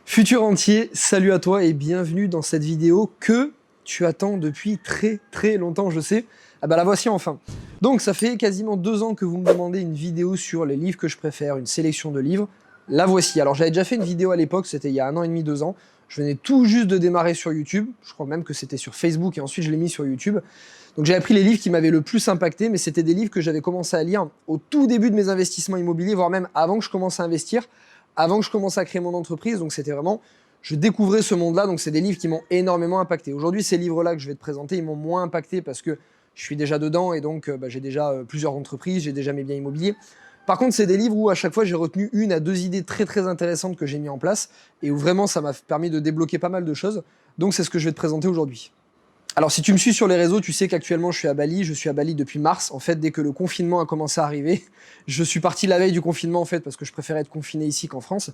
Futur entier, salut à toi et bienvenue dans cette vidéo que tu attends depuis très longtemps, je sais. Ah bah la voici enfin. Donc ça fait quasiment 2 ans que vous me demandez une vidéo sur les livres que je préfère, une sélection de livres. La voici. Alors j'avais déjà fait une vidéo à l'époque, c'était il y a 1 an et demi, 2 ans. Je venais tout juste de démarrer sur YouTube. Je crois même que c'était sur Facebook et ensuite je l'ai mis sur YouTube. Donc j'avais pris les livres qui m'avaient le plus impacté, mais c'était des livres que j'avais commencé à lire au tout début de mes investissements immobiliers, voire même avant que je commence à investir, avant que je commence à créer mon entreprise. Donc c'était vraiment, je découvrais ce monde-là, donc c'est des livres qui m'ont énormément impacté. Aujourd'hui, ces livres-là que je vais te présenter, ils m'ont moins impacté parce que je suis déjà dedans et donc j'ai déjà plusieurs entreprises, j'ai déjà mes biens immobiliers. Par contre, c'est des livres où à chaque fois j'ai retenu 1 à 2 idées très intéressantes que j'ai mis en place et où vraiment ça m'a permis de débloquer pas mal de choses. Donc c'est ce que je vais te présenter aujourd'hui. Alors si tu me suis sur les réseaux, tu sais qu'actuellement je suis à Bali. Je suis à Bali depuis mars. En fait, dès que le confinement a commencé à arriver, je suis parti la veille du confinement en fait parce que je préférais être confiné ici qu'en France.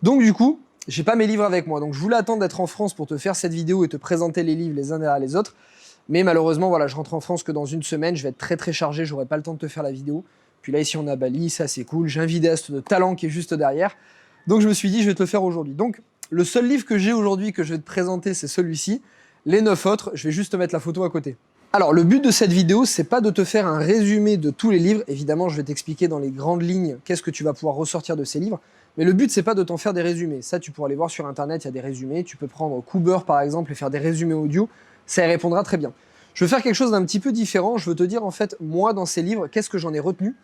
Donc du coup, j'ai pas mes livres avec moi. Donc je voulais attendre d'être en France pour te faire cette vidéo et te présenter les livres les uns derrière les autres. Mais malheureusement, voilà, je rentre en France que dans 1 semaine. Je vais être très chargé. J'aurai pas le temps de te faire la vidéo. Puis là ici on est à Bali, ça c'est cool. J'ai un vidéaste de talent qui est juste derrière. Donc je me suis dit je vais te le faire aujourd'hui. Donc le seul livre que j'ai aujourd'hui que je vais te présenter, c'est celui-ci. Les 9 autres, je vais juste te mettre la photo à côté. Alors, le but de cette vidéo, c'est pas de te faire un résumé de tous les livres. Évidemment, je vais t'expliquer dans les grandes lignes qu'est-ce que tu vas pouvoir ressortir de ces livres. Mais le but, c'est pas de t'en faire des résumés. Ça, tu pourras aller voir sur Internet, il y a des résumés. Tu peux prendre Cooper, par exemple, et faire des résumés audio. Ça y répondra très bien. Je veux faire quelque chose d'un petit peu différent. Je veux te dire, en fait, moi, dans ces livres, qu'est-ce que j'en ai retenu?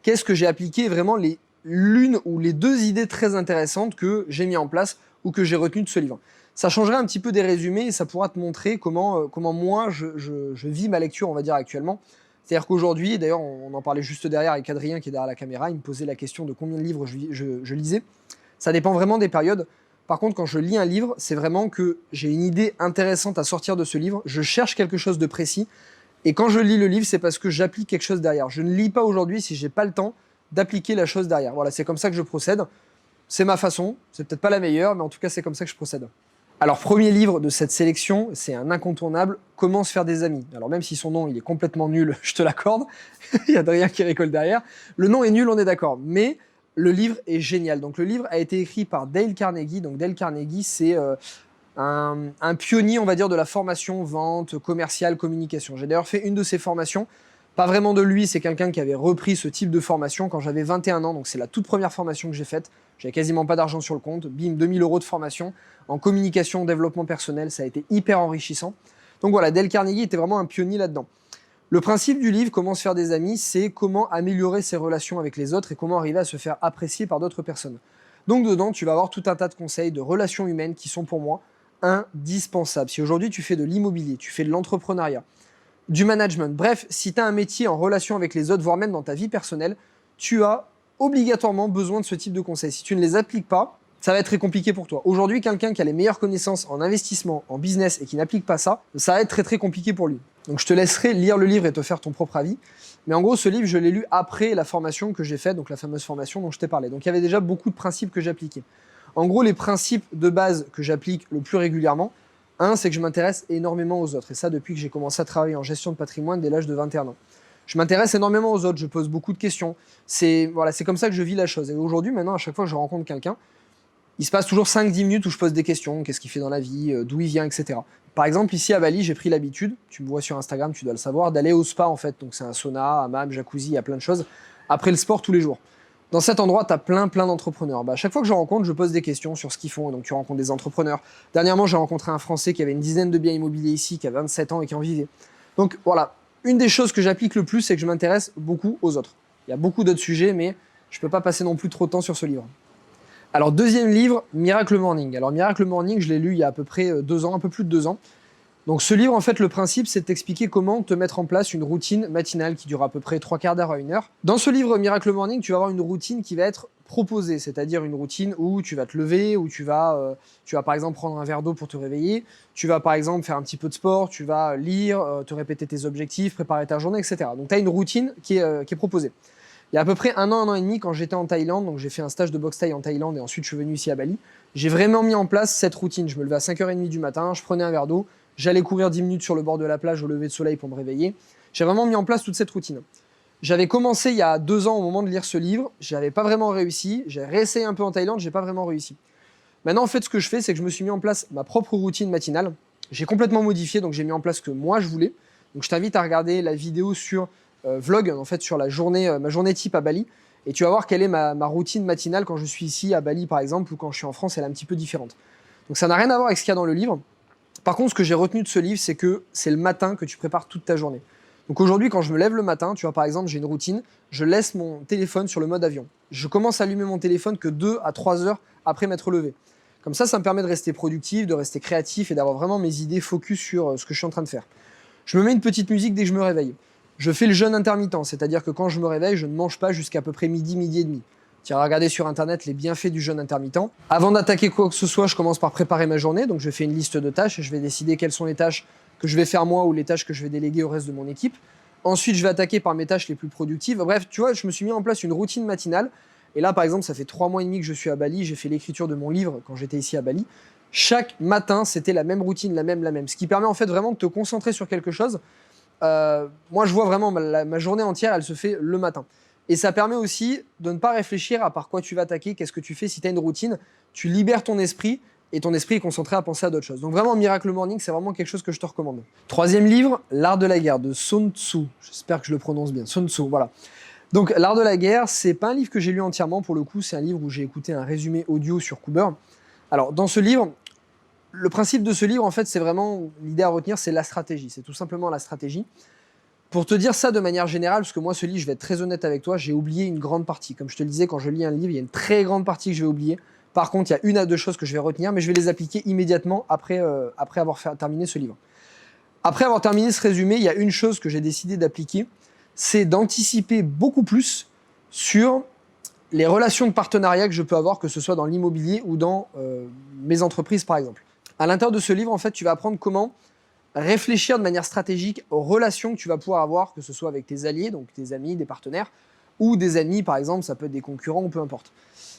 Qu'est-ce que j'ai appliqué? Vraiment, l'une ou les 2 idées très intéressantes que j'ai mis en place ou que j'ai retenues de ce livre. Ça changerait un petit peu des résumés et ça pourra te montrer comment moi je vis ma lecture, on va dire, actuellement. C'est-à-dire qu'aujourd'hui, d'ailleurs, on en parlait juste derrière avec Adrien qui est derrière la caméra, il me posait la question de combien de livres je lisais. Ça dépend vraiment des périodes. Par contre, quand je lis un livre, c'est vraiment que j'ai une idée intéressante à sortir de ce livre, je cherche quelque chose de précis, et quand je lis le livre, c'est parce que j'applique quelque chose derrière. Je ne lis pas aujourd'hui si j'ai pas le temps d'appliquer la chose derrière. Voilà, c'est comme ça que je procède. C'est ma façon, c'est peut-être pas la meilleure, mais en tout cas, c'est comme ça que je procède. Alors, premier livre de cette sélection, c'est un incontournable, Comment se faire des amis. Alors, même si son nom, il est complètement nul, je te l'accorde, il y a Adrien qui récolte derrière. Le nom est nul, on est d'accord, mais le livre est génial. Donc, le livre a été écrit par Dale Carnegie. Donc, Dale Carnegie, c'est un pionnier, on va dire, de la formation, vente, commerciale, communication. J'ai d'ailleurs fait une de ses formations. Pas vraiment de lui, c'est quelqu'un qui avait repris ce type de formation quand j'avais 21 ans, donc c'est la toute première formation que j'ai faite. J'avais quasiment pas d'argent sur le compte, bim, 2000 € de formation en communication, développement personnel, ça a été hyper enrichissant. Donc voilà, Dale Carnegie était vraiment un pionnier là-dedans. Le principe du livre, Comment se faire des amis, c'est comment améliorer ses relations avec les autres et comment arriver à se faire apprécier par d'autres personnes. Donc dedans, tu vas avoir tout un tas de conseils de relations humaines qui sont pour moi indispensables. Si aujourd'hui tu fais de l'immobilier, tu fais de l'entrepreneuriat, du management. Bref, si tu as un métier en relation avec les autres, voire même dans ta vie personnelle, tu as obligatoirement besoin de ce type de conseils. Si tu ne les appliques pas, ça va être très compliqué pour toi. Aujourd'hui, quelqu'un qui a les meilleures connaissances en investissement, en business et qui n'applique pas ça, ça va être très compliqué pour lui. Donc je te laisserai lire le livre et te faire ton propre avis. Mais en gros, ce livre, je l'ai lu après la formation que j'ai faite, donc la fameuse formation dont je t'ai parlé. Donc il y avait déjà beaucoup de principes que j'appliquais. En gros, les principes de base que j'applique le plus régulièrement, c'est que je m'intéresse énormément aux autres. Et ça, depuis que j'ai commencé à travailler en gestion de patrimoine dès l'âge de 21 ans. Je m'intéresse énormément aux autres, je pose beaucoup de questions. C'est comme ça que je vis la chose. Et aujourd'hui, maintenant, à chaque fois que je rencontre quelqu'un, il se passe toujours 5-10 minutes où je pose des questions, qu'est-ce qu'il fait dans la vie, d'où il vient, etc. Par exemple, ici à Bali, j'ai pris l'habitude, tu me vois sur Instagram, tu dois le savoir, d'aller au spa en fait. Donc c'est un sauna, hammam, jacuzzi, il y a plein de choses. Après le sport tous les jours. Dans cet endroit, tu as plein d'entrepreneurs. À chaque fois que je rencontre, je pose des questions sur ce qu'ils font. Donc tu rencontres des entrepreneurs. Dernièrement, j'ai rencontré un Français qui avait une dizaine de biens immobiliers ici, qui a 27 ans et qui en vivait. Donc voilà, une des choses que j'applique le plus, c'est que je m'intéresse beaucoup aux autres. Il y a beaucoup d'autres sujets, mais je ne peux pas passer non plus trop de temps sur ce livre. Alors, deuxième livre, Miracle Morning. Alors, Miracle Morning, je l'ai lu il y a à peu près 2 ans, un peu plus de 2 ans. Donc, ce livre, en fait, le principe, c'est de t'expliquer comment te mettre en place une routine matinale qui dure à peu près 3/4 d'heure à 1 heure. Dans ce livre, Miracle Morning, tu vas avoir une routine qui va être proposée, c'est-à-dire une routine où tu vas te lever, où tu vas par exemple prendre un verre d'eau pour te réveiller, tu vas par exemple faire un petit peu de sport, tu vas lire, te répéter tes objectifs, préparer ta journée, etc. Donc, tu as une routine qui est proposée. Il y a à peu près 1 an et demi, quand j'étais en Thaïlande, donc j'ai fait un stage de boxe thaï en Thaïlande et ensuite je suis venu ici à Bali, j'ai vraiment mis en place cette routine. Je me levais à 5h30 du matin, je prenais un verre d'eau, j'allais courir 10 minutes sur le bord de la plage au lever de soleil pour me réveiller. J'ai vraiment mis en place toute cette routine. J'avais commencé il y a 2 ans au moment de lire ce livre, j'avais pas vraiment réussi, j'ai réessayé un peu en Thaïlande, j'ai pas vraiment réussi. Maintenant, en fait, ce que je fais, c'est que je me suis mis en place ma propre routine matinale. J'ai complètement modifié, donc j'ai mis en place ce que moi je voulais. Donc je t'invite à regarder la vidéo sur vlog, en fait, sur la journée, ma journée type à Bali. Et tu vas voir quelle est ma routine matinale quand je suis ici à Bali, par exemple, ou quand je suis en France, elle est un petit peu différente. Donc ça n'a rien à voir avec ce qu'il y a dans le livre. Par contre, ce que j'ai retenu de ce livre, c'est que c'est le matin que tu prépares toute ta journée. Donc aujourd'hui, quand je me lève le matin, tu vois, par exemple, j'ai une routine, je laisse mon téléphone sur le mode avion. Je commence à allumer mon téléphone que 2 à 3 heures après m'être levé. Comme ça me permet de rester productif, de rester créatif et d'avoir vraiment mes idées focus sur ce que je suis en train de faire. Je me mets une petite musique dès que je me réveille. Je fais le jeûne intermittent, c'est-à-dire que quand je me réveille, je ne mange pas jusqu'à peu près midi, midi et demi. Tu vas regarder sur internet les bienfaits du jeûne intermittent. Avant d'attaquer quoi que ce soit, je commence par préparer ma journée, donc je fais une liste de tâches et je vais décider quelles sont les tâches que je vais faire moi ou les tâches que je vais déléguer au reste de mon équipe. Ensuite, je vais attaquer par mes tâches les plus productives. Bref, tu vois, je me suis mis en place une routine matinale. Et là, par exemple, ça fait 3 mois et demi que je suis à Bali. J'ai fait l'écriture de mon livre quand j'étais ici à Bali. Chaque matin, c'était la même routine, la même. Ce qui permet en fait vraiment de te concentrer sur quelque chose. Moi, je vois vraiment ma journée entière, elle se fait le matin. Et ça permet aussi de ne pas réfléchir à par quoi tu vas attaquer, qu'est-ce que tu fais. Si tu as une routine, tu libères ton esprit et ton esprit est concentré à penser à d'autres choses. Donc vraiment, Miracle Morning, c'est vraiment quelque chose que je te recommande. Troisième livre, L'Art de la guerre de Sun Tzu. J'espère que je le prononce bien. Sun Tzu, voilà. Donc L'Art de la guerre, c'est pas un livre que j'ai lu entièrement pour le coup, c'est un livre où j'ai écouté un résumé audio sur Cooper. Alors dans ce livre, le principe de ce livre, en fait, c'est vraiment, l'idée à retenir, c'est la stratégie. C'est tout simplement la stratégie. Pour te dire ça de manière générale, parce que moi, ce livre, je vais être très honnête avec toi, j'ai oublié une grande partie. Comme je te le disais, quand je lis un livre, il y a une très grande partie que je vais oublier. Par contre, il y a 1 à 2 choses que je vais retenir, mais je vais les appliquer immédiatement après avoir terminé ce livre. Après avoir terminé ce résumé, il y a une chose que j'ai décidé d'appliquer, c'est d'anticiper beaucoup plus sur les relations de partenariat que je peux avoir, que ce soit dans l'immobilier ou dans mes entreprises, par exemple. À l'intérieur de ce livre, en fait, tu vas apprendre comment réfléchir de manière stratégique aux relations que tu vas pouvoir avoir, que ce soit avec tes alliés, donc tes amis, des partenaires, ou des amis, par exemple, ça peut être des concurrents ou peu importe.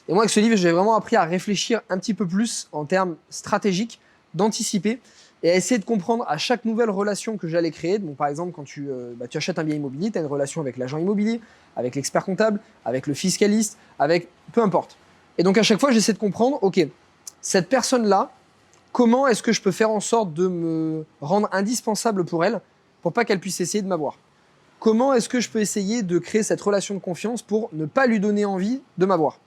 Et moi, avec ce livre, j'ai vraiment appris à réfléchir un petit peu plus en termes stratégiques, d'anticiper, et à essayer de comprendre à chaque nouvelle relation que j'allais créer. Donc, par exemple, quand tu achètes un bien immobilier, tu as une relation avec l'agent immobilier, avec l'expert comptable, avec le fiscaliste, avec peu importe. Et donc, à chaque fois, j'essaie de comprendre, ok, cette personne-là, comment est-ce que je peux faire en sorte de me rendre indispensable pour elle, pour pas qu'elle puisse essayer de m'avoir? Comment est-ce que je peux essayer de créer cette relation de confiance pour ne pas lui donner envie de m'avoir?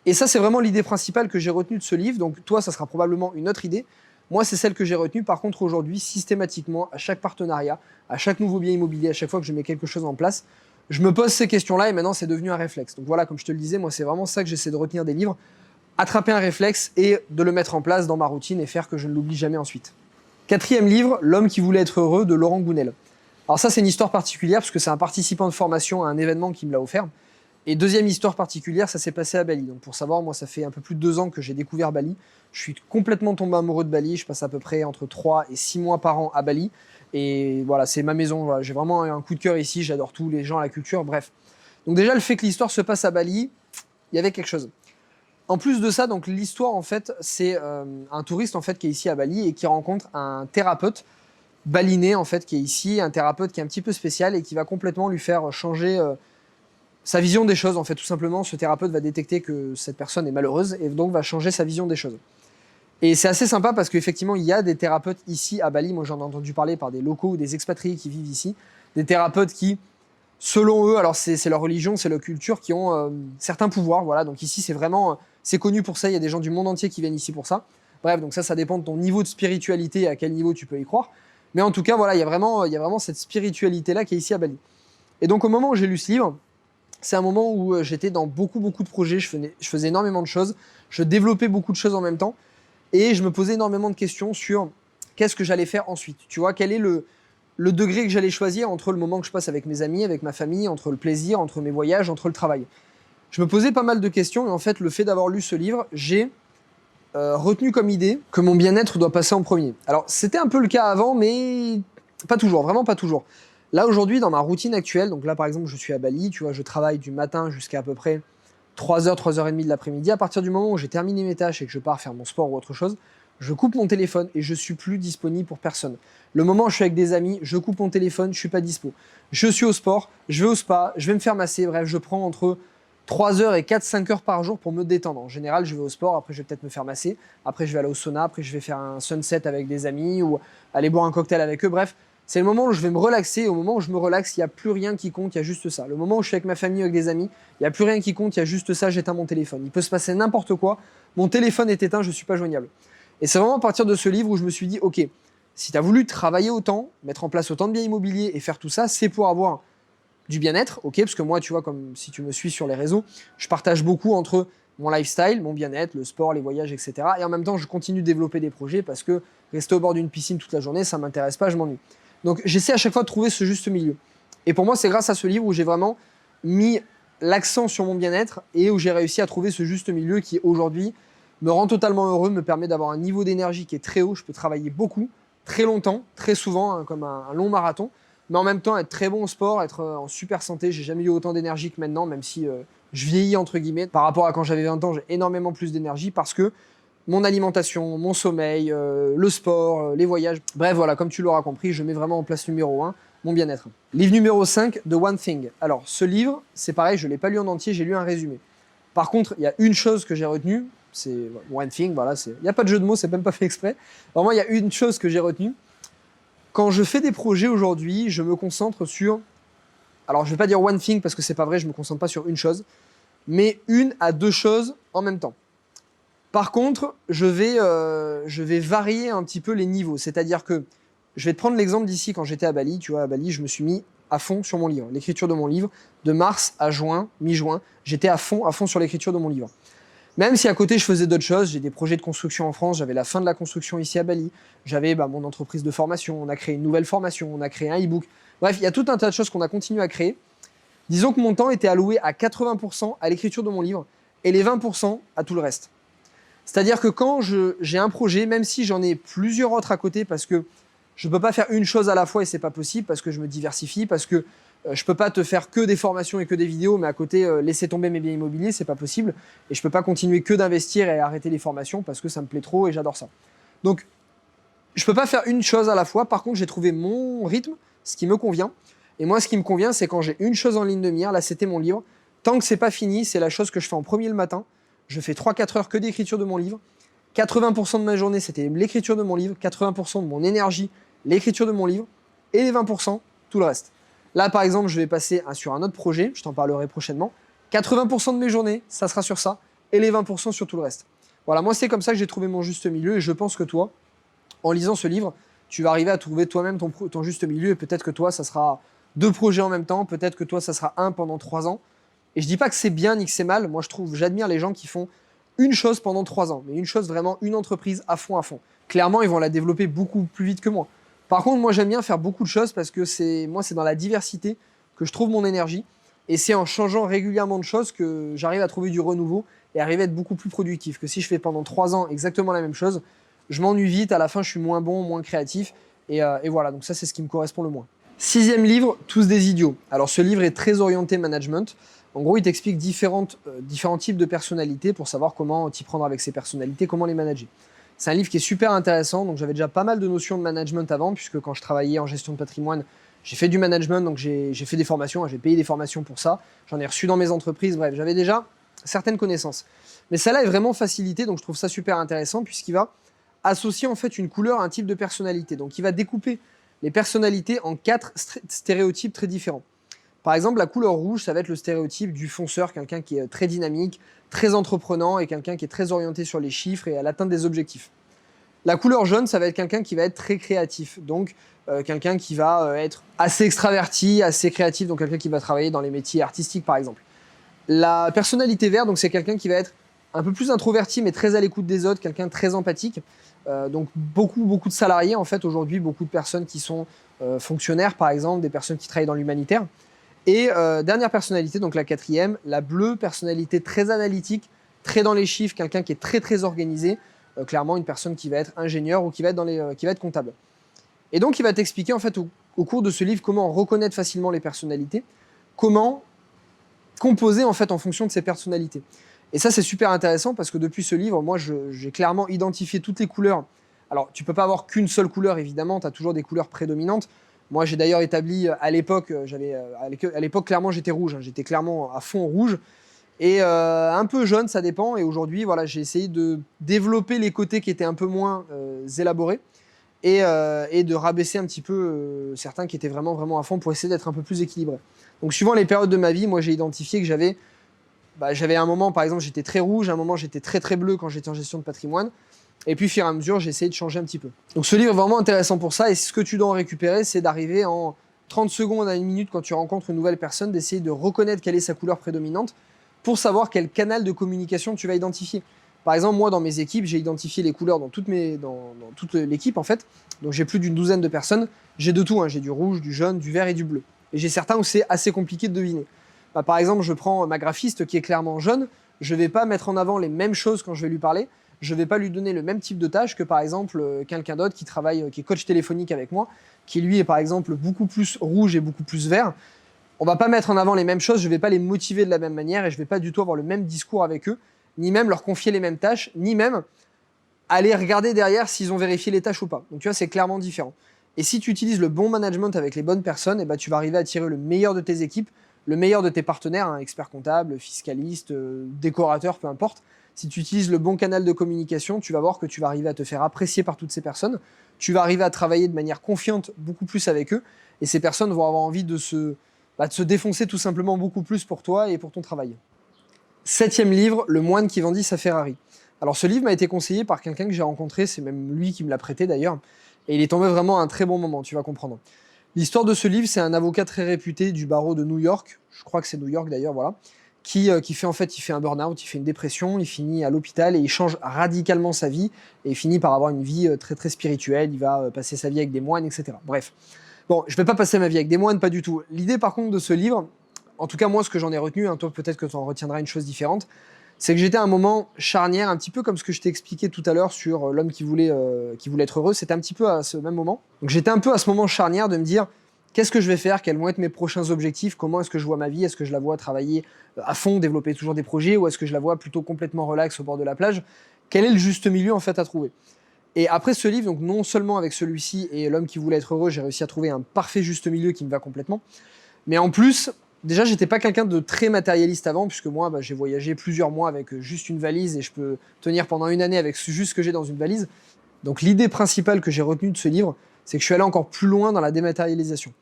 Et ça, c'est vraiment l'idée principale que j'ai retenue de ce livre. Donc toi, ça sera probablement une autre idée. Moi, c'est celle que j'ai retenue. Par contre, aujourd'hui, systématiquement, à chaque partenariat, à chaque nouveau bien immobilier, à chaque fois que je mets quelque chose en place, je me pose ces questions-là et maintenant, c'est devenu un réflexe. Donc voilà, comme je te le disais, moi, c'est vraiment ça que j'essaie de retenir des livres. Attraper un réflexe et de le mettre en place dans ma routine et faire que je ne l'oublie jamais ensuite. 4e livre, L'homme qui voulait être heureux de Laurent Gounel. Alors ça, c'est une histoire particulière parce que c'est un participant de formation à un événement qui me l'a offert. Et deuxième histoire particulière, ça s'est passé à Bali. Donc pour savoir, moi, ça fait un peu plus de 2 ans que j'ai découvert Bali. Je suis complètement tombé amoureux de Bali. Je passe à peu près entre 3 et 6 mois par an à Bali. Et voilà, c'est ma maison. Voilà, j'ai vraiment un coup de cœur ici. J'adore tous les gens, la culture, bref. Donc déjà, le fait que l'histoire se passe à Bali, il y avait quelque chose. En plus de ça, donc l'histoire, en fait, c'est un touriste en fait, qui est ici à Bali et qui rencontre un thérapeute balinais en fait, qui est ici, un thérapeute qui est un petit peu spécial et qui va complètement lui faire changer sa vision des choses. En fait, tout simplement, ce thérapeute va détecter que cette personne est malheureuse et donc va changer sa vision des choses. Et c'est assez sympa parce qu'effectivement, il y a des thérapeutes ici à Bali. Moi, j'en ai entendu parler par des locaux ou des expatriés qui vivent ici. Des thérapeutes qui, selon eux, alors c'est leur religion, c'est leur culture, qui ont certains pouvoirs. Voilà. Donc ici, c'est vraiment... c'est connu pour ça, il y a des gens du monde entier qui viennent ici pour ça. Bref, donc ça dépend de ton niveau de spiritualité et à quel niveau tu peux y croire. Mais en tout cas, voilà, il y a vraiment cette spiritualité-là qui est ici à Bali. Et donc au moment où j'ai lu ce livre, c'est un moment où j'étais dans beaucoup de projets, je faisais énormément de choses, je développais beaucoup de choses en même temps, et je me posais énormément de questions sur qu'est-ce que j'allais faire ensuite. Tu vois, quel est le degré que j'allais choisir entre le moment que je passe avec mes amis, avec ma famille, entre le plaisir, entre mes voyages, entre le travail. Je me posais pas mal de questions et en fait, le fait d'avoir lu ce livre, j'ai retenu comme idée que mon bien-être doit passer en premier. Alors, c'était un peu le cas avant, mais pas toujours, vraiment pas toujours. Là, aujourd'hui, dans ma routine actuelle, donc là, par exemple, je suis à Bali, tu vois, je travaille du matin jusqu'à à peu près 3h, 3h30 de l'après-midi. À partir du moment où j'ai terminé mes tâches et que je pars faire mon sport ou autre chose, je coupe mon téléphone et je suis plus disponible pour personne. Le moment où je suis avec des amis, je coupe mon téléphone, je suis pas dispo. Je suis au sport, je vais au spa, je vais me faire masser, bref, je prends entre 3 heures et 4-5 heures par jour pour me détendre. En général, je vais au sport, après je vais peut-être me faire masser, après je vais aller au sauna, après je vais faire un sunset avec des amis ou aller boire un cocktail avec eux. Bref, c'est le moment où je vais me relaxer. Au moment où je me relaxe, il n'y a plus rien qui compte, il y a juste ça. Le moment où je suis avec ma famille, avec des amis, il n'y a plus rien qui compte, il y a juste ça, j'éteins mon téléphone. Il peut se passer n'importe quoi, mon téléphone est éteint, je ne suis pas joignable. Et c'est vraiment à partir de ce livre où je me suis dit, ok, si tu as voulu travailler autant, mettre en place autant de biens immobiliers et faire tout ça, c'est pour avoir du bien-être, ok, parce que moi, tu vois, comme si tu me suis sur les réseaux, je partage beaucoup entre mon lifestyle, mon bien-être, le sport, les voyages, etc. Et en même temps, je continue de développer des projets parce que rester au bord d'une piscine toute la journée, ça ne m'intéresse pas, je m'ennuie. Donc, j'essaie à chaque fois de trouver ce juste milieu. Et pour moi, c'est grâce à ce livre où j'ai vraiment mis l'accent sur mon bien-être et où j'ai réussi à trouver ce juste milieu qui, aujourd'hui, me rend totalement heureux, me permet d'avoir un niveau d'énergie qui est très haut. Je peux travailler beaucoup, très longtemps, très souvent, hein, comme un long marathon, mais en même temps être très bon au sport, être en super santé. J'ai jamais eu autant d'énergie que maintenant, même si je vieillis entre guillemets. Par rapport à quand j'avais 20 ans, j'ai énormément plus d'énergie parce que mon alimentation, mon sommeil, le sport, les voyages. Bref, voilà, comme tu l'auras compris, je mets vraiment en place numéro 1, mon bien-être. Livre numéro 5, The One Thing. Alors, ce livre, c'est pareil, je ne l'ai pas lu en entier, j'ai lu un résumé. Par contre, il y a une chose que j'ai retenue, c'est One Thing, voilà, il n'y a pas de jeu de mots, c'est même pas fait exprès. Vraiment, il y a une chose que j'ai retenue. Quand je fais des projets aujourd'hui, je me concentre sur... Alors, je ne vais pas dire one thing parce que c'est pas vrai, je ne me concentre pas sur une chose, mais 1 à 2 choses en même temps. Par contre, je vais varier un petit peu les niveaux. C'est-à-dire que, je vais te prendre l'exemple d'ici quand j'étais à Bali. Tu vois, à Bali, je me suis mis à fond sur mon livre, l'écriture de mon livre. De mars à juin, mi-juin, j'étais à fond sur l'écriture de mon livre. Même si à côté je faisais d'autres choses, j'ai des projets de construction en France, j'avais la fin de la construction ici à Bali, j'avais mon entreprise de formation, on a créé une nouvelle formation, on a créé un e-book. Bref, il y a tout un tas de choses qu'on a continué à créer. Disons que mon temps était alloué à 80% à l'écriture de mon livre et les 20% à tout le reste. C'est-à-dire que quand j'ai un projet, même si j'en ai plusieurs autres à côté, parce que je ne peux pas faire une chose à la fois et c'est pas possible, parce que je me diversifie, parce que je peux pas te faire que des formations et que des vidéos, mais à côté laisser tomber mes biens immobiliers, c'est pas possible. Et je peux pas continuer que d'investir et arrêter les formations parce que ça me plaît trop et j'adore ça. Donc, je peux pas faire une chose à la fois. Par contre, j'ai trouvé mon rythme, ce qui me convient. Et moi, ce qui me convient, c'est quand j'ai une chose en ligne de mire. Là, c'était mon livre. Tant que c'est pas fini, c'est la chose que je fais en premier le matin. Je fais 3-4 heures que d'écriture de mon livre. 80% de ma journée, c'était l'écriture de mon livre. 80% de mon énergie, l'écriture de mon livre. Et les 20%, tout le reste. Là, par exemple, je vais passer sur un autre projet, je t'en parlerai prochainement. 80% de mes journées, ça sera sur ça, et les 20% sur tout le reste. Voilà, moi, c'est comme ça que j'ai trouvé mon juste milieu, et je pense que toi, en lisant ce livre, tu vas arriver à trouver toi-même ton juste milieu, et peut-être que toi, ça sera 2 projets en même temps, peut-être que toi, ça sera 1 pendant 3 ans. Et je dis pas que c'est bien ni que c'est mal, moi, j'admire les gens qui font une chose pendant 3 ans, mais une chose vraiment, une entreprise à fond. Clairement, ils vont la développer beaucoup plus vite que moi. Par contre, moi, j'aime bien faire beaucoup de choses parce que c'est dans la diversité que je trouve mon énergie. Et c'est en changeant régulièrement de choses que j'arrive à trouver du renouveau et arriver à être beaucoup plus productif. Que si je fais pendant 3 ans exactement la même chose, je m'ennuie vite, à la fin, je suis moins bon, moins créatif. Et voilà, donc ça, c'est ce qui me correspond le moins. 6e livre, Tous des idiots. Alors, ce livre est très orienté management. En gros, il t'explique différents types de personnalités pour savoir comment t'y prendre avec ces personnalités, comment les manager. C'est un livre qui est super intéressant, donc j'avais déjà pas mal de notions de management avant, puisque quand je travaillais en gestion de patrimoine, j'ai fait du management, donc j'ai fait des formations, j'ai payé des formations pour ça, j'en ai reçu dans mes entreprises, bref, j'avais déjà certaines connaissances. Mais celle-là est vraiment facilitée, donc je trouve ça super intéressant, puisqu'il va associer en fait une couleur à un type de personnalité. Donc il va découper les personnalités en 4 stéréotypes très différents. Par exemple, la couleur rouge, ça va être le stéréotype du fonceur, quelqu'un qui est très dynamique, très entreprenant et quelqu'un qui est très orienté sur les chiffres et à l'atteinte des objectifs. La couleur jaune, ça va être quelqu'un qui va être très créatif, donc quelqu'un qui va être assez extraverti, assez créatif, donc quelqu'un qui va travailler dans les métiers artistiques par exemple. La personnalité verte, donc c'est quelqu'un qui va être un peu plus introverti mais très à l'écoute des autres, quelqu'un de très empathique. Donc beaucoup de salariés en fait aujourd'hui, beaucoup de personnes qui sont fonctionnaires par exemple, des personnes qui travaillent dans l'humanitaire. Et dernière personnalité, donc la 4e, la bleue, personnalité très analytique, très dans les chiffres, quelqu'un qui est très organisé, clairement une personne qui va être ingénieur ou qui va être comptable. Et donc il va t'expliquer en fait au cours de ce livre comment reconnaître facilement les personnalités, comment composer en fait en fonction de ces personnalités. Et ça c'est super intéressant parce que depuis ce livre, moi j'ai clairement identifié toutes les couleurs. Alors tu peux pas avoir qu'une seule couleur évidemment, tu as toujours des couleurs prédominantes. Moi, j'ai d'ailleurs établi à l'époque, clairement, j'étais rouge, hein, j'étais clairement à fond rouge. et un peu jeune, ça dépend. Et aujourd'hui, voilà, j'ai essayé de développer les côtés qui étaient un peu moins élaborés et de rabaisser un petit peu certains qui étaient vraiment, vraiment à fond pour essayer d'être un peu plus équilibré. Donc, suivant les périodes de ma vie, moi, j'ai identifié que j'avais un moment, par exemple, j'étais très rouge, à un moment, j'étais très, très bleu quand j'étais en gestion de patrimoine. Et puis, au fur et à mesure, j'ai essayé de changer un petit peu. Donc, ce livre est vraiment intéressant pour ça. Et ce que tu dois en récupérer, c'est d'arriver en 30 secondes à 1 minute quand tu rencontres une nouvelle personne, d'essayer de reconnaître quelle est sa couleur prédominante pour savoir quel canal de communication tu vas identifier. Par exemple, moi, dans mes équipes, j'ai identifié les couleurs dans toute l'équipe, en fait. Donc, j'ai plus d'une douzaine de personnes. J'ai de tout, hein. J'ai du rouge, du jaune, du vert et du bleu. Et j'ai certains où c'est assez compliqué de deviner. Par exemple, je prends ma graphiste qui est clairement jaune. Je ne vais pas mettre en avant les mêmes choses quand je vais lui parler. Je ne vais pas lui donner le même type de tâche que, par exemple, quelqu'un d'autre qui travaille, qui est coach téléphonique avec moi, qui lui est, par exemple, beaucoup plus rouge et beaucoup plus vert. On va pas mettre en avant les mêmes choses, je vais pas les motiver de la même manière et je vais pas du tout avoir le même discours avec eux, ni même leur confier les mêmes tâches, ni même aller regarder derrière s'ils ont vérifié les tâches ou pas. Donc tu vois, c'est clairement différent. Et si tu utilises le bon management avec les bonnes personnes, tu vas arriver à tirer le meilleur de tes équipes, le meilleur de tes partenaires, hein, experts comptables, fiscalistes, décorateurs, peu importe. Si tu utilises le bon canal de communication, tu vas voir que tu vas arriver à te faire apprécier par toutes ces personnes, tu vas arriver à travailler de manière confiante beaucoup plus avec eux, et ces personnes vont avoir envie de se défoncer tout simplement beaucoup plus pour toi et pour ton travail. 7e livre, Le moine qui vendit sa Ferrari. Alors ce livre m'a été conseillé par quelqu'un que j'ai rencontré, c'est même lui qui me l'a prêté d'ailleurs, et il est tombé vraiment à un très bon moment, tu vas comprendre. L'histoire de ce livre, c'est un avocat très réputé du barreau de New York, je crois que c'est New York d'ailleurs, voilà, qui fait un burn-out, il fait une dépression, il finit à l'hôpital et il change radicalement sa vie, et il finit par avoir une vie très très spirituelle, il va passer sa vie avec des moines, etc. Bref. Bon, je vais pas passer ma vie avec des moines, pas du tout. L'idée par contre de ce livre, en tout cas moi ce que j'en ai retenu, hein, toi peut-être que tu en retiendras une chose différente, c'est que j'étais à un moment charnière, un petit peu comme ce que je t'ai expliqué tout à l'heure sur l'homme qui voulait être heureux, c'était un petit peu à ce même moment. Donc j'étais un peu à ce moment charnière de me dire, qu'est-ce que je vais faire, quels vont être mes prochains objectifs, comment est-ce que je vois ma vie, est-ce que je la vois travailler à fond, développer toujours des projets, ou est-ce que je la vois plutôt complètement relax au bord de la plage, quel est le juste milieu en fait à trouver. Et après ce livre, donc non seulement avec celui-ci et L'homme qui voulait être heureux, j'ai réussi à trouver un parfait juste milieu qui me va complètement, mais en plus, déjà j'étais pas quelqu'un de très matérialiste avant, puisque moi j'ai voyagé plusieurs mois avec juste une valise et je peux tenir pendant une année avec juste ce que j'ai dans une valise. Donc l'idée principale que j'ai retenue de ce livre, c'est que je suis allé encore plus loin dans la dématérialisation.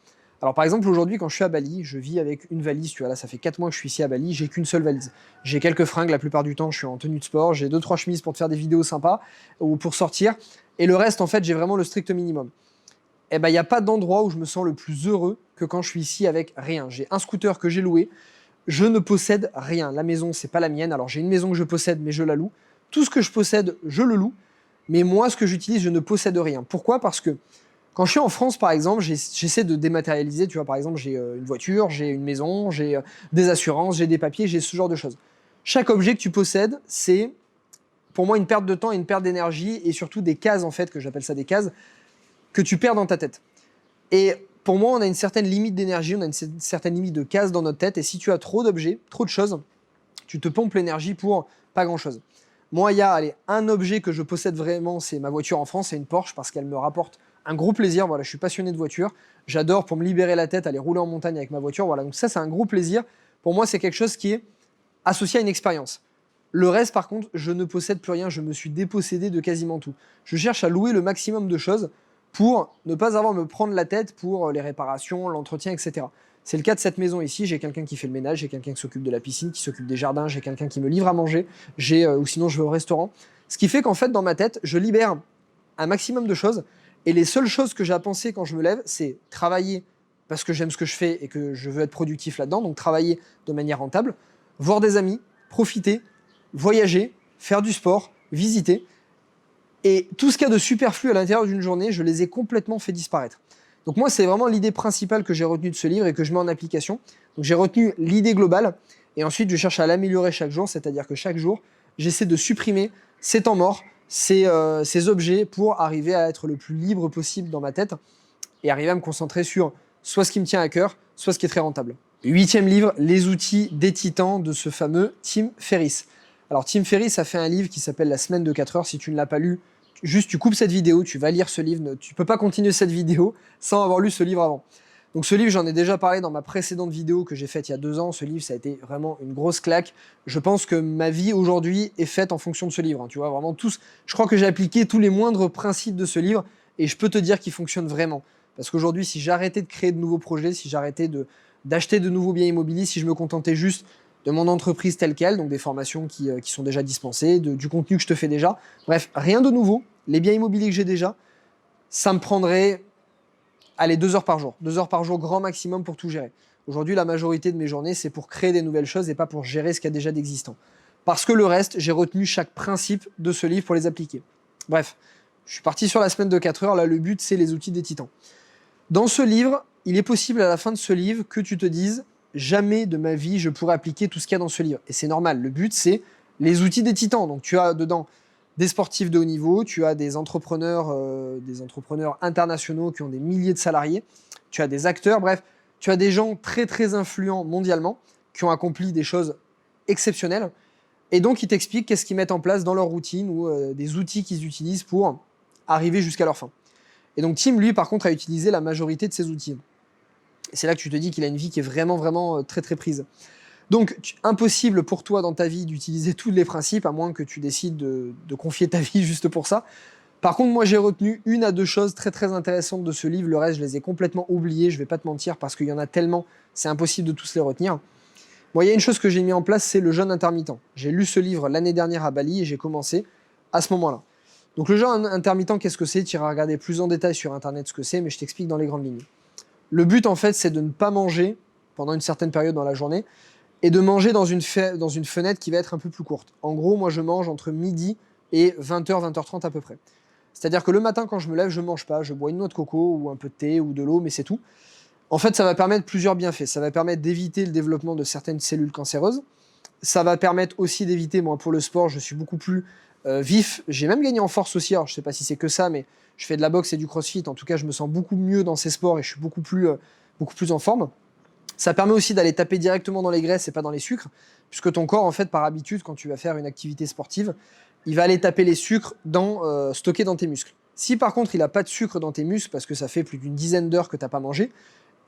Alors par exemple aujourd'hui quand je suis à Bali, je vis avec une valise, tu vois là ça fait 4 mois que je suis ici à Bali, j'ai qu'une seule valise. J'ai quelques fringues, la plupart du temps je suis en tenue de sport, j'ai 2-3 chemises pour te faire des vidéos sympas ou pour sortir, et le reste en fait j'ai vraiment le strict minimum. Il n'y a pas d'endroit où je me sens le plus heureux que quand je suis ici avec rien. J'ai un scooter que j'ai loué, je ne possède rien. La maison c'est pas la mienne, alors j'ai une maison que je possède mais je la loue. Tout ce que je possède, je le loue, mais moi ce que j'utilise, je ne possède rien. Pourquoi ? Parce que quand je suis en France, par exemple, j'essaie de dématérialiser. Tu vois, par exemple, j'ai une voiture, j'ai une maison, j'ai des assurances, j'ai des papiers, j'ai ce genre de choses. Chaque objet que tu possèdes, c'est pour moi une perte de temps et une perte d'énergie et surtout des cases, en fait, que j'appelle ça des cases, que tu perds dans ta tête. Et pour moi, on a une certaine limite d'énergie, on a une certaine limite de cases dans notre tête. Et si tu as trop d'objets, trop de choses, tu te pompes l'énergie pour pas grand-chose. Moi, il y a un objet que je possède vraiment, c'est ma voiture en France, c'est une Porsche parce qu'elle me rapporte un gros plaisir. Voilà, je suis passionné de voiture. J'adore pour me libérer la tête, aller rouler en montagne avec ma voiture. Voilà, donc ça, c'est un gros plaisir. Pour moi, c'est quelque chose qui est associé à une expérience. Le reste, par contre, je ne possède plus rien. Je me suis dépossédé de quasiment tout. Je cherche à louer le maximum de choses pour ne pas avoir à me prendre la tête pour les réparations, l'entretien, etc. C'est le cas de cette maison ici. J'ai quelqu'un qui fait le ménage, j'ai quelqu'un qui s'occupe de la piscine, qui s'occupe des jardins, j'ai quelqu'un qui me livre à manger, ou sinon je vais au restaurant. Ce qui fait qu'en fait, dans ma tête, je libère un maximum de choses. Et les seules choses que j'ai à penser quand je me lève, c'est travailler parce que j'aime ce que je fais et que je veux être productif là-dedans, donc travailler de manière rentable, voir des amis, profiter, voyager, faire du sport, visiter. Et tout ce qu'il y a de superflu à l'intérieur d'une journée, je les ai complètement fait disparaître. Donc moi, c'est vraiment l'idée principale que j'ai retenue de ce livre et que je mets en application. Donc j'ai retenu l'idée globale et ensuite je cherche à l'améliorer chaque jour, c'est-à-dire que chaque jour, j'essaie de supprimer ces temps morts, ces objets pour arriver à être le plus libre possible dans ma tête et arriver à me concentrer sur soit ce qui me tient à cœur, soit ce qui est très rentable. 8e livre, Les outils des titans de ce fameux Tim Ferriss. Alors Tim Ferriss a fait un livre qui s'appelle La semaine de 4 heures. Si tu ne l'as pas lu, juste tu coupes cette vidéo, tu vas lire ce livre. Tu peux pas continuer cette vidéo sans avoir lu ce livre avant. Donc ce livre, j'en ai déjà parlé dans ma précédente vidéo que j'ai faite il y a 2 ans. Ce livre, ça a été vraiment une grosse claque. Je pense que ma vie aujourd'hui est faite en fonction de ce livre. Hein. Tu vois, vraiment tous. Je crois que j'ai appliqué tous les moindres principes de ce livre et je peux te dire qu'il fonctionne vraiment. Parce qu'aujourd'hui, si j'arrêtais de créer de nouveaux projets, si j'arrêtais d'acheter de nouveaux biens immobiliers, si je me contentais juste de mon entreprise telle qu'elle, donc des formations qui sont déjà dispensées, du contenu que je te fais déjà, bref, rien de nouveau, les biens immobiliers que j'ai déjà, ça me prendrait, allez, 2 heures par jour. 2 heures par jour, grand maximum pour tout gérer. Aujourd'hui, la majorité de mes journées, c'est pour créer des nouvelles choses et pas pour gérer ce qu'il y a déjà d'existant. Parce que le reste, j'ai retenu chaque principe de ce livre pour les appliquer. Bref, je suis parti sur la semaine de 4 heures. Là, le but, c'est les outils des titans. Dans ce livre, il est possible à la fin de ce livre que tu te dises « Jamais de ma vie, je pourrais appliquer tout ce qu'il y a dans ce livre ». Et c'est normal. Le but, c'est les outils des titans. Donc, tu as dedans des sportifs de haut niveau, tu as des entrepreneurs internationaux qui ont des milliers de salariés, tu as des acteurs, bref, tu as des gens très très influents mondialement qui ont accompli des choses exceptionnelles et donc ils t'expliquent qu'est-ce qu'ils mettent en place dans leur routine ou des outils qu'ils utilisent pour arriver jusqu'à leur fin. Et donc Tim, lui, par contre, a utilisé la majorité de ces outils. Et c'est là que tu te dis qu'il a une vie qui est vraiment, vraiment très très prise. Donc, impossible pour toi dans ta vie d'utiliser tous les principes, à moins que tu décides de confier ta vie juste pour ça. Par contre, moi, j'ai retenu 1 à 2 choses très très intéressantes de ce livre. Le reste, je les ai complètement oubliés, je vais pas te mentir, parce qu'il y en a tellement, c'est impossible de tous les retenir. Moi, il y a une chose que j'ai mis en place, c'est le jeûne intermittent. J'ai lu ce livre l'année dernière à Bali et j'ai commencé à ce moment-là. Donc, le jeûne intermittent, qu'est-ce que c'est? Tu iras regarder plus en détail sur Internet ce que c'est, mais je t'explique dans les grandes lignes. Le but, en fait, c'est de ne pas manger pendant une certaine période dans la journée, et de manger dans une fenêtre qui va être un peu plus courte. En gros, moi, je mange entre midi et 20h, 20h30 à peu près. C'est-à-dire que le matin, quand je me lève, je ne mange pas, je bois une noix de coco ou un peu de thé ou de l'eau, mais c'est tout. En fait, ça va permettre plusieurs bienfaits. Ça va permettre d'éviter le développement de certaines cellules cancéreuses. Ça va permettre aussi d'éviter, moi, pour le sport, je suis beaucoup plus vif. J'ai même gagné en force aussi, alors je ne sais pas si c'est que ça, mais je fais de la boxe et du crossfit. En tout cas, je me sens beaucoup mieux dans ces sports et je suis beaucoup plus en forme. Ça permet aussi d'aller taper directement dans les graisses et pas dans les sucres, puisque ton corps, en fait, par habitude, quand tu vas faire une activité sportive, il va aller taper les sucres stockés dans tes muscles. Si par contre, il n'a pas de sucre dans tes muscles, parce que ça fait plus d'une dizaine d'heures que tu n'as pas mangé,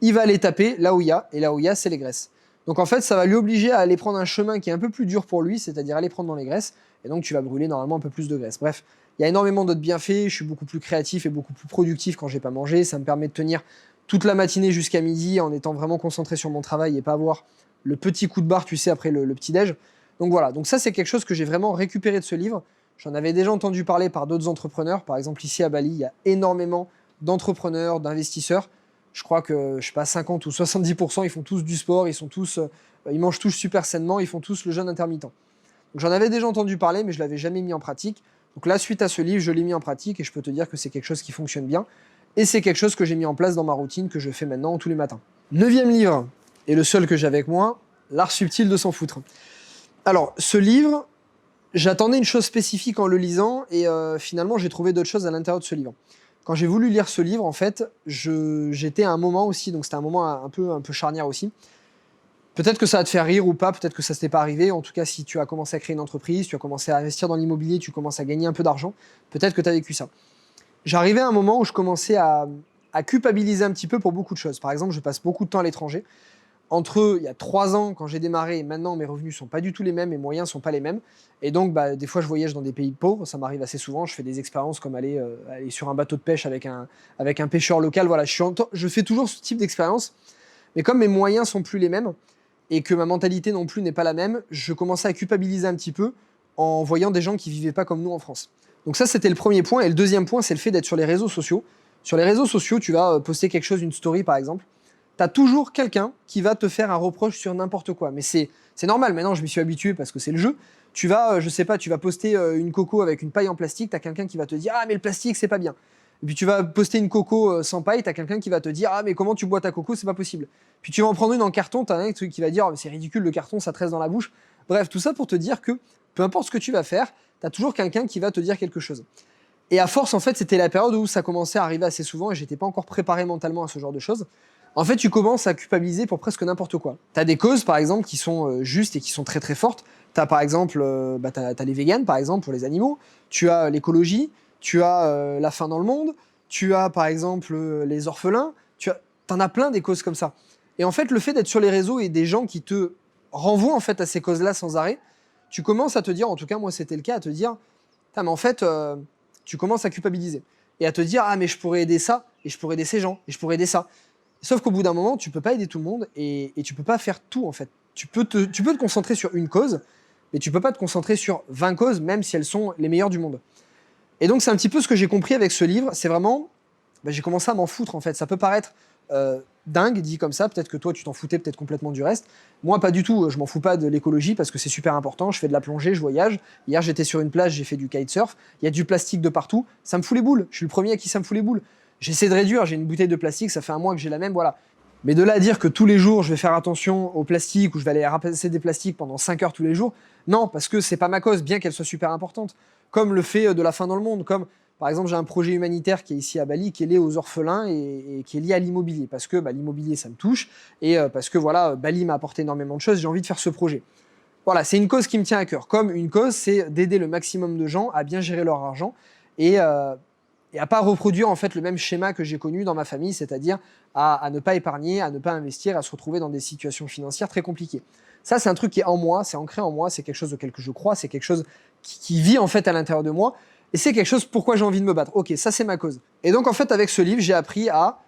il va aller taper là où il y a, et là où il y a, c'est les graisses. Donc en fait, ça va lui obliger à aller prendre un chemin qui est un peu plus dur pour lui, c'est-à-dire aller prendre dans les graisses, et donc tu vas brûler normalement un peu plus de graisse. Bref, il y a énormément d'autres bienfaits, je suis beaucoup plus créatif et beaucoup plus productif quand j'ai pas mangé, ça me permet de tenir toute la matinée jusqu'à midi en étant vraiment concentré sur mon travail et pas avoir le petit coup de barre, tu sais, après le petit-déj. Donc voilà, donc ça c'est quelque chose que j'ai vraiment récupéré de ce livre. J'en avais déjà entendu parler par d'autres entrepreneurs. Par exemple, ici à Bali, il y a énormément d'entrepreneurs, d'investisseurs. Je crois que, je sais pas, 50 ou 70%, ils font tous du sport, ils mangent tous super sainement, ils font tous le jeûne intermittent. Donc j'en avais déjà entendu parler, mais je l'avais jamais mis en pratique. Donc là, suite à ce livre, je l'ai mis en pratique et je peux te dire que c'est quelque chose qui fonctionne bien. Et c'est quelque chose que j'ai mis en place dans ma routine, que je fais maintenant tous les matins. 9e livre, et le seul que j'ai avec moi, L'art subtil de s'en foutre. Alors, ce livre, j'attendais une chose spécifique en le lisant, et finalement, j'ai trouvé d'autres choses à l'intérieur de ce livre. Quand j'ai voulu lire ce livre, en fait, j'étais à un moment aussi, donc c'était un moment un peu charnière aussi. Peut-être que ça va te faire rire ou pas, peut-être que ça ne s'est pas arrivé. En tout cas, si tu as commencé à créer une entreprise, tu as commencé à investir dans l'immobilier, tu commences à gagner un peu d'argent, peut-être que tu as vécu ça. J'arrivais à un moment où je commençais à culpabiliser un petit peu pour beaucoup de choses. Par exemple, je passe beaucoup de temps à l'étranger. Entre il y a 3 ans, quand j'ai démarré, et maintenant, mes revenus ne sont pas du tout les mêmes, mes moyens ne sont pas les mêmes. Et donc, des fois, je voyage dans des pays pauvres, ça m'arrive assez souvent. Je fais des expériences comme aller sur un bateau de pêche avec un pêcheur local. Voilà, je fais toujours ce type d'expérience. Mais comme mes moyens ne sont plus les mêmes, et que ma mentalité non plus n'est pas la même, je commençais à culpabiliser un petit peu en voyant des gens qui ne vivaient pas comme nous en France. Donc ça, c'était le premier point. Et le deuxième point, c'est le fait d'être sur les réseaux sociaux. Sur les réseaux sociaux, tu vas poster quelque chose, une story par exemple. Tu as toujours quelqu'un qui va te faire un reproche sur n'importe quoi. Mais c'est normal, maintenant je m'y suis habitué parce que c'est le jeu. Tu vas, je sais pas, tu vas poster une coco avec une paille en plastique, tu as quelqu'un qui va te dire « Ah mais le plastique, c'est pas bien ». Et puis tu vas poster une coco sans paille, tu as quelqu'un qui va te dire « Ah mais comment tu bois ta coco, c'est pas possible ». Puis tu vas en prendre une en carton, tu as un truc qui va dire oh, « C'est ridicule, le carton, ça te reste dans la bouche ». Bref, tout ça pour te dire que peu importe ce que tu vas faire, tu as toujours quelqu'un qui va te dire quelque chose. Et à force, en fait, c'était la période où ça commençait à arriver assez souvent et j'étais pas encore préparé mentalement à ce genre de choses. En fait, tu commences à culpabiliser pour presque n'importe quoi. Tu as des causes, par exemple, qui sont justes et qui sont très très fortes. Tu as par exemple, t'as les véganes, par exemple, pour les animaux. Tu as l'écologie, tu as la faim dans le monde, tu as par exemple les orphelins. Tu t'en as plein des causes comme ça. Et en fait, le fait d'être sur les réseaux et des gens qui te renvoient en fait à ces causes-là sans arrêt, tu commences à te dire, en tout cas moi c'était le cas, à te dire, mais en fait, tu commences à culpabiliser. Et à te dire, ah mais je pourrais aider ça, et je pourrais aider ces gens, et je pourrais aider ça. Sauf qu'au bout d'un moment, tu peux pas aider tout le monde, et tu peux pas faire tout en fait. Tu peux te concentrer sur une cause, mais tu peux pas te concentrer sur 20 causes, même si elles sont les meilleures du monde. Et donc c'est un petit peu ce que j'ai compris avec ce livre, c'est vraiment, j'ai commencé à m'en foutre en fait. Ça peut paraître dingue dit comme ça, peut-être que toi tu t'en foutais peut-être complètement du reste. Moi pas du tout, je m'en fous pas de l'écologie parce que c'est super important, je fais de la plongée, je voyage. Hier j'étais sur une plage, j'ai fait du kitesurf, il y a du plastique de partout, ça me fout les boules, je suis le premier à qui ça me fout les boules. J'essaie de réduire, j'ai une bouteille de plastique, ça fait un mois que j'ai la même, voilà. Mais de là à dire que tous les jours je vais faire attention au plastique ou je vais aller ramasser des plastiques pendant 5 heures tous les jours, non, parce que c'est pas ma cause, bien qu'elle soit super importante. Comme le fait de la faim dans le monde, comme par exemple j'ai un projet humanitaire qui est ici à Bali, qui est lié aux orphelins et qui est lié à l'immobilier, parce que l'immobilier ça me touche, et parce que voilà, Bali m'a apporté énormément de choses, j'ai envie de faire ce projet. Voilà, c'est une cause qui me tient à cœur. Comme une cause, c'est d'aider le maximum de gens à bien gérer leur argent et à pas reproduire en fait le même schéma que j'ai connu dans ma famille, c'est-à-dire à ne pas épargner, à ne pas investir, à se retrouver dans des situations financières très compliquées. Ça, c'est un truc qui est en moi, c'est ancré en moi, c'est quelque chose auquel je crois, c'est quelque chose qui vit en fait à l'intérieur de moi, et c'est quelque chose pourquoi j'ai envie de me battre. Ok, ça c'est ma cause. Et donc en fait avec ce livre, j'ai appris à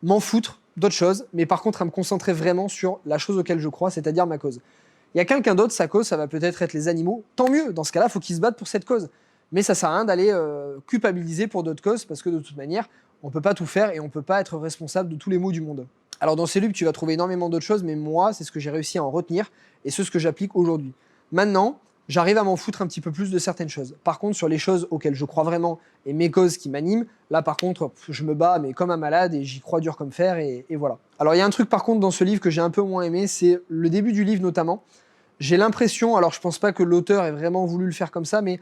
m'en foutre d'autres choses, mais par contre à me concentrer vraiment sur la chose auquel je crois, c'est-à-dire ma cause. Il y a quelqu'un d'autre, sa cause, ça va peut-être être les animaux, tant mieux, dans ce cas-là, il faut qu'il se batte pour cette cause. Mais ça sert à rien d'aller culpabiliser pour d'autres causes, parce que de toute manière, on peut pas tout faire et on peut pas être responsable de tous les maux du monde. Alors dans ces livres, tu vas trouver énormément d'autres choses, mais moi, c'est ce que j'ai réussi à en retenir, et c'est ce que j'applique aujourd'hui. Maintenant, j'arrive à m'en foutre un petit peu plus de certaines choses. Par contre, sur les choses auxquelles je crois vraiment, et mes causes qui m'animent, là par contre, je me bats, mais comme un malade, et j'y crois dur comme fer, et voilà. Alors il y a un truc par contre dans ce livre que j'ai un peu moins aimé, c'est le début du livre notamment. J'ai l'impression, alors je pense pas que l'auteur ait vraiment voulu le faire comme ça, mais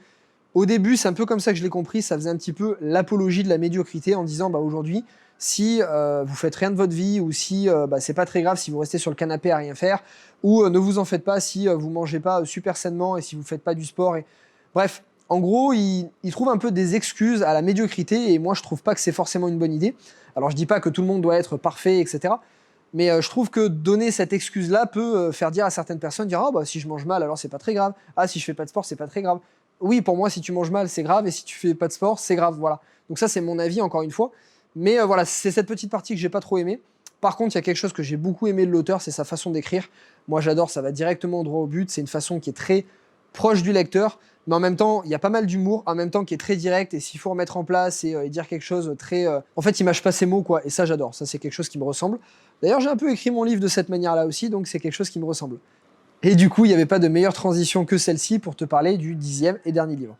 au début, c'est un peu comme ça que je l'ai compris, ça faisait un petit peu l'apologie de la médiocrité en disant aujourd'hui, si vous faites rien de votre vie ou si c'est pas très grave si vous restez sur le canapé à rien faire ou ne vous en faites pas si vous mangez pas super sainement et si vous faites pas du sport. Bref, en gros, il trouve un peu des excuses à la médiocrité et moi je trouve pas que c'est forcément une bonne idée. Alors je dis pas que tout le monde doit être parfait, etc. Mais je trouve que donner cette excuse-là peut faire dire à certaines personnes, dire ah bah si je mange mal alors c'est pas très grave, ah si je fais pas de sport c'est pas très grave. Oui, pour moi si tu manges mal c'est grave et si tu fais pas de sport c'est grave, voilà. Donc ça c'est mon avis encore une fois. Mais voilà, c'est cette petite partie que j'ai pas trop aimée. Par contre, il y a quelque chose que j'ai beaucoup aimé de l'auteur, c'est sa façon d'écrire. Moi j'adore, ça va directement droit au but, c'est une façon qui est très proche du lecteur, mais en même temps, il y a pas mal d'humour, en même temps qui est très direct, et s'il faut remettre en place et dire quelque chose très... En fait, il mâche pas ses mots, quoi, et ça j'adore, ça c'est quelque chose qui me ressemble. D'ailleurs, j'ai un peu écrit mon livre de cette manière-là aussi, donc c'est quelque chose qui me ressemble. Et du coup, il n'y avait pas de meilleure transition que celle-ci pour te parler du 10e et dernier livre.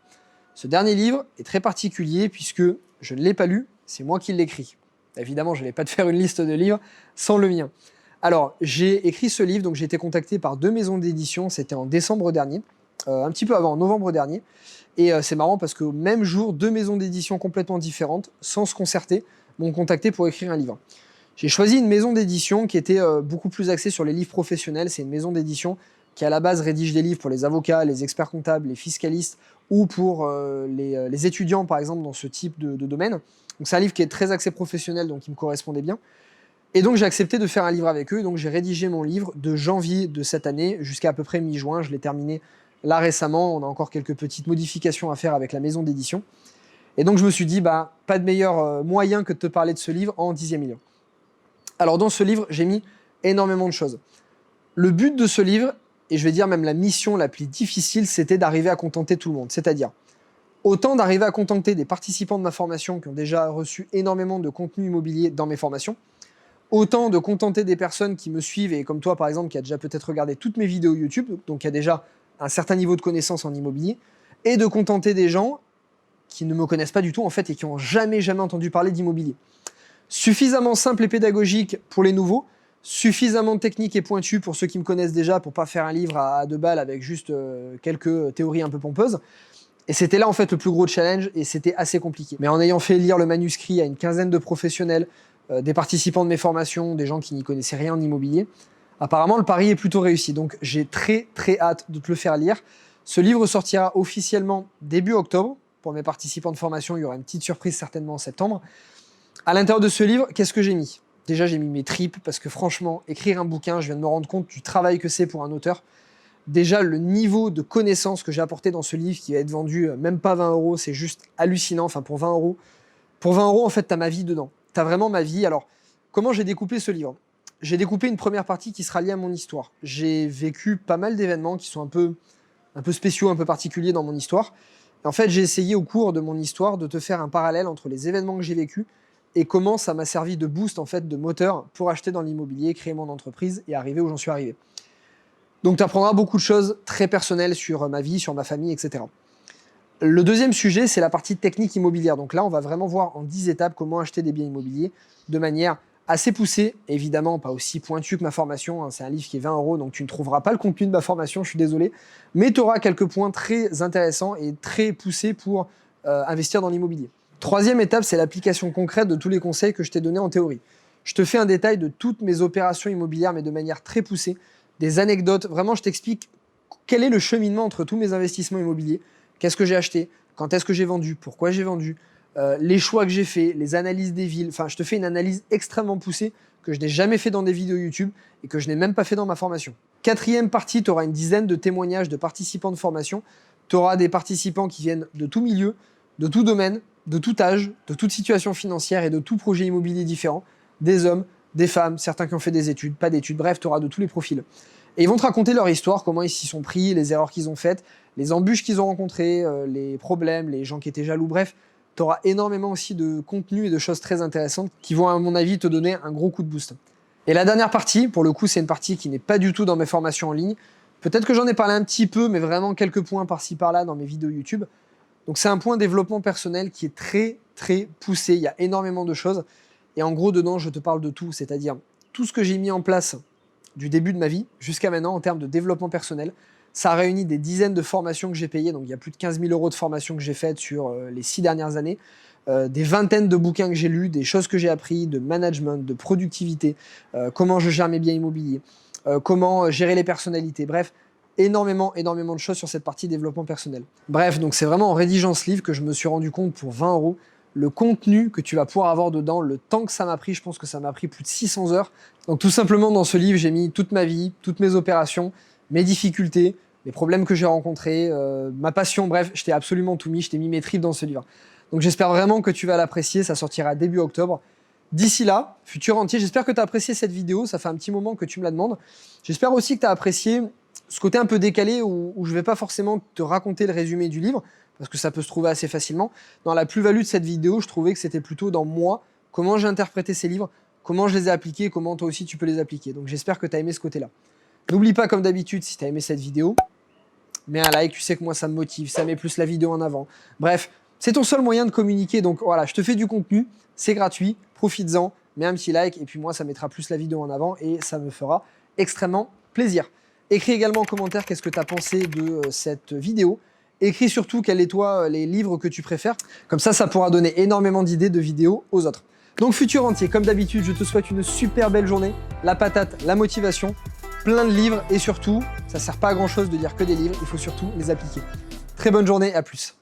Ce dernier livre est très particulier puisque je ne l'ai pas lu, c'est moi qui l'écris. Évidemment, je n'allais pas te faire une liste de livres sans le mien. Alors, j'ai écrit ce livre, donc j'ai été contacté par 2 maisons d'édition, c'était en décembre dernier, un petit peu avant, en novembre dernier. Et c'est marrant parce qu'au même jour, 2 maisons d'édition complètement différentes, sans se concerter, m'ont contacté pour écrire un livre. J'ai choisi une maison d'édition qui était beaucoup plus axée sur les livres professionnels. C'est une maison d'édition qui, à la base, rédige des livres pour les avocats, les experts comptables, les fiscalistes ou pour les étudiants, par exemple, dans ce type de domaine. Donc, c'est un livre qui est très axé professionnel, donc qui me correspondait bien. Et donc, j'ai accepté de faire un livre avec eux. Donc, j'ai rédigé mon livre de janvier de cette année jusqu'à peu près mi-juin. Je l'ai terminé là récemment. On a encore quelques petites modifications à faire avec la maison d'édition. Et donc, je me suis dit, pas de meilleur moyen que de te parler de ce livre en 10e livre. Alors dans ce livre, j'ai mis énormément de choses. Le but de ce livre, et je vais dire même la mission la plus difficile, c'était d'arriver à contenter tout le monde. C'est-à-dire, autant d'arriver à contenter des participants de ma formation qui ont déjà reçu énormément de contenu immobilier dans mes formations, autant de contenter des personnes qui me suivent, et comme toi par exemple, qui a déjà peut-être regardé toutes mes vidéos YouTube, donc qui a déjà un certain niveau de connaissance en immobilier, et de contenter des gens qui ne me connaissent pas du tout en fait et qui n'ont jamais entendu parler d'immobilier. Suffisamment simple et pédagogique pour les nouveaux, suffisamment technique et pointu pour ceux qui me connaissent déjà pour pas faire un livre à 2 balles avec juste quelques théories un peu pompeuses. Et c'était là en fait le plus gros challenge et c'était assez compliqué. Mais en ayant fait lire le manuscrit à une quinzaine de professionnels, des participants de mes formations, des gens qui n'y connaissaient rien en immobilier, apparemment le pari est plutôt réussi. Donc j'ai très hâte de te le faire lire. Ce livre sortira officiellement début octobre. Pour mes participants de formation, il y aura une petite surprise certainement en septembre. À l'intérieur de ce livre, qu'est-ce que j'ai mis ? Déjà, j'ai mis mes tripes parce que franchement, écrire un bouquin, je viens de me rendre compte du travail que c'est pour un auteur. Déjà, le niveau de connaissance que j'ai apporté dans ce livre qui va être vendu même pas 20 €, c'est juste hallucinant. Enfin, pour 20 €. Pour 20 €, en fait, tu as ma vie dedans. Tu as vraiment ma vie. Alors, comment j'ai découpé ce livre? J'ai découpé une première partie qui sera liée à mon histoire. J'ai vécu pas mal d'événements qui sont un peu spéciaux, un peu particuliers dans mon histoire. Et en fait, j'ai essayé au cours de mon histoire de te faire un parallèle entre les événements que j'ai vécus et comment ça m'a servi de boost, en fait, de moteur pour acheter dans l'immobilier, créer mon entreprise et arriver où j'en suis arrivé. Donc, tu apprendras beaucoup de choses très personnelles sur ma vie, sur ma famille, etc. Le deuxième sujet, c'est la partie technique immobilière. Donc là, on va vraiment voir en 10 étapes comment acheter des biens immobiliers de manière assez poussée, évidemment pas aussi pointue que ma formation, hein. C'est un livre qui est 20 €, donc tu ne trouveras pas le contenu de ma formation, je suis désolé, mais tu auras quelques points très intéressants et très poussés pour investir dans l'immobilier. Troisième étape, c'est l'application concrète de tous les conseils que je t'ai donnés en théorie. Je te fais un détail de toutes mes opérations immobilières, mais de manière très poussée, des anecdotes, vraiment je t'explique quel est le cheminement entre tous mes investissements immobiliers, qu'est-ce que j'ai acheté, quand est-ce que j'ai vendu, pourquoi j'ai vendu, les choix que j'ai faits, les analyses des villes. Enfin, je te fais une analyse extrêmement poussée que je n'ai jamais fait dans des vidéos YouTube et que je n'ai même pas fait dans ma formation. Quatrième partie, tu auras une dizaine de témoignages de participants de formation. Tu auras des participants qui viennent de tout milieu, de tout domaine, de tout âge, de toute situation financière et de tout projet immobilier différent. Des hommes, des femmes, certains qui ont fait des études, pas d'études, bref, tu auras de tous les profils. Et ils vont te raconter leur histoire, comment ils s'y sont pris, les erreurs qu'ils ont faites, les embûches qu'ils ont rencontrées, les problèmes, les gens qui étaient jaloux, bref. Tu auras énormément aussi de contenu et de choses très intéressantes qui vont, à mon avis, te donner un gros coup de boost. Et la dernière partie, pour le coup, c'est une partie qui n'est pas du tout dans mes formations en ligne. Peut-être que j'en ai parlé un petit peu, mais vraiment quelques points par-ci par-là dans mes vidéos YouTube. Donc c'est un point développement personnel qui est très, très poussé. Il y a énormément de choses. Et en gros, dedans, je te parle de tout, c'est-à-dire tout ce que j'ai mis en place du début de ma vie jusqu'à maintenant en termes de développement personnel. Ça réunit des dizaines de formations que j'ai payées, donc il y a plus de 15 000 € de formations que j'ai faites sur les 6 dernières années, des vingtaines de bouquins que j'ai lus, des choses que j'ai appris, de management, de productivité, comment je gère mes biens immobiliers, comment gérer les personnalités, bref, énormément de choses sur cette partie développement personnel. Bref, donc c'est vraiment en rédigeant ce livre que je me suis rendu compte pour 20 €, le contenu que tu vas pouvoir avoir dedans, le temps que ça m'a pris, je pense que ça m'a pris plus de 600 heures. Donc tout simplement dans ce livre, j'ai mis toute ma vie, toutes mes opérations, mes difficultés, les problèmes que j'ai rencontrés, ma passion, bref, je t'ai absolument tout mis, je t'ai mis mes tripes dans ce livre. Donc j'espère vraiment que tu vas l'apprécier, ça sortira début octobre. D'ici là, futur entier, j'espère que tu as apprécié cette vidéo, ça fait un petit moment que tu me la demandes. J'espère aussi que tu as apprécié ce côté un peu décalé où je ne vais pas forcément te raconter le résumé du livre, parce que ça peut se trouver assez facilement. Dans la plus-value de cette vidéo, je trouvais que c'était plutôt dans moi, comment j'ai interprété ces livres, comment je les ai appliqués, comment toi aussi tu peux les appliquer. Donc j'espère que tu as aimé ce côté-là. N'oublie pas, comme d'habitude, si tu as aimé cette vidéo, mets un like, tu sais que moi ça me motive, ça met plus la vidéo en avant. Bref, c'est ton seul moyen de communiquer, donc voilà, je te fais du contenu, c'est gratuit, profites-en, mets un petit like, et puis moi ça mettra plus la vidéo en avant, et ça me fera extrêmement plaisir. Écris également en commentaire qu'est-ce que tu as pensé de cette vidéo. Écris surtout quels sont toi les livres que tu préfères, comme ça pourra donner énormément d'idées de vidéos aux autres. Donc futur entier, comme d'habitude, je te souhaite une super belle journée, la patate, la motivation, plein de livres et surtout, ça sert pas à grand chose de lire que des livres, il faut surtout les appliquer. Très bonne journée, à plus.